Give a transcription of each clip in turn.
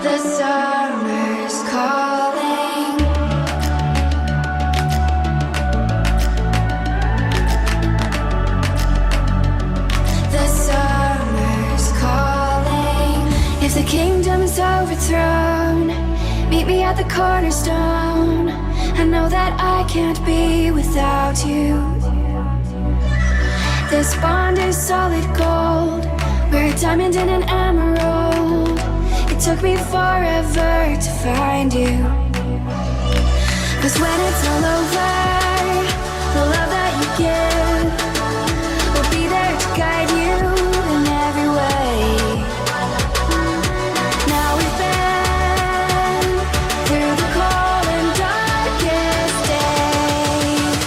The summer's calling. The summer's calling. If the kingdom's overthrown, meet me at the cornerstone. I know that I can't be without you. This bond is solid gold. We're a diamond and an emerald. It took me forever to find you. 'Cause when it's all over, the love that you give will be there to guide you in every way. Now we've been through the cold and darkest days.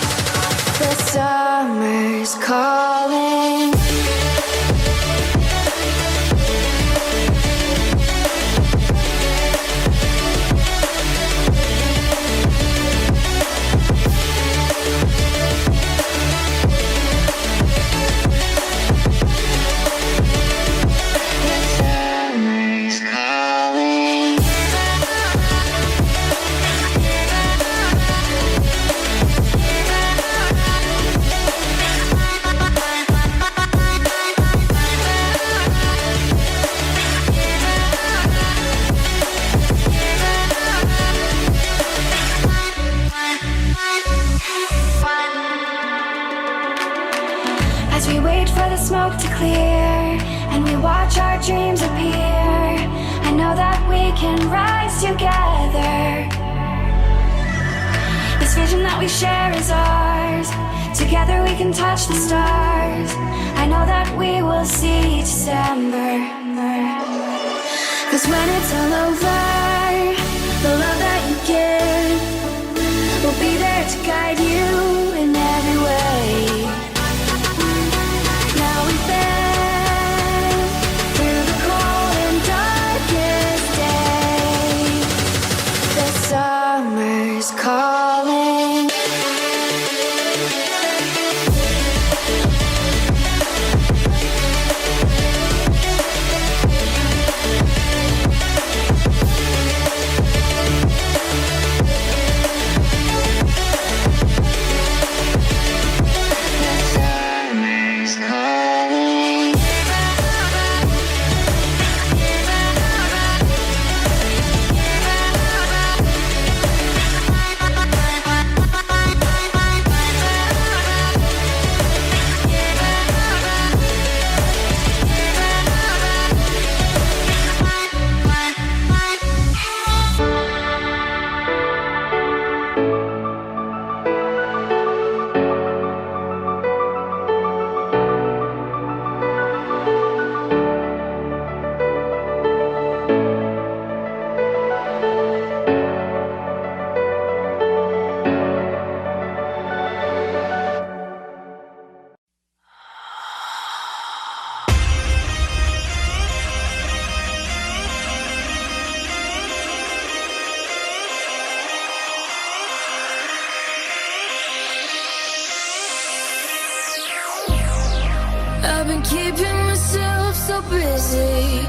The summer's calling. As we wait for the smoke to clear and we watch our dreams appear, I know that we can rise together. This vision that we share is ours. Together we can touch the stars. I know that we will see December. 'Cause when it's all over, the love that you give will be there to guide you in every way. Now we've been through the cold and darkest days. The summer's calling. I've been keeping myself so busy,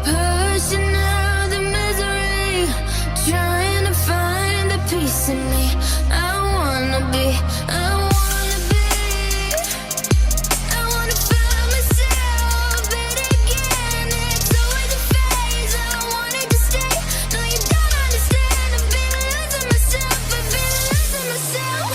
pushing out the misery, trying to find the peace in me. I wanna be, I wanna be, I wanna find myself better again. It's always a phase, I wanted to stay. No, you don't understand. I've been losing myself, I've been losing myself.